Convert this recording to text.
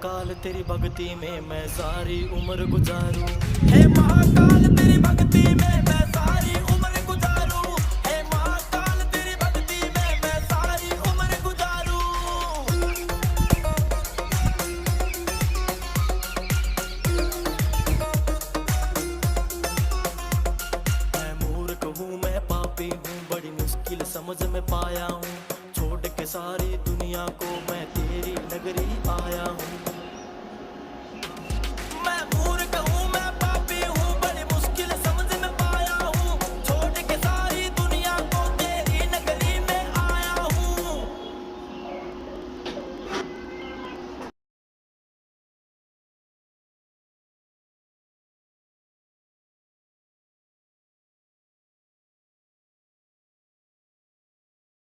महाकाल तेरी भक्ति में मैं सारी उम्र गुजारूं। हे महाकाल तेरी भक्ति में मैं सारी उम्र गुजारूं। हे महाकाल तेरी भक्ति में मैं सारी उम्र गुजारूं। मैं मूर्ख हूँ, मैं पापी हूँ, बड़ी मुश्किल समझ में पाया हूँ। छोड़ के सारी दुनिया को मैं तेरी नगरी आया हूँ।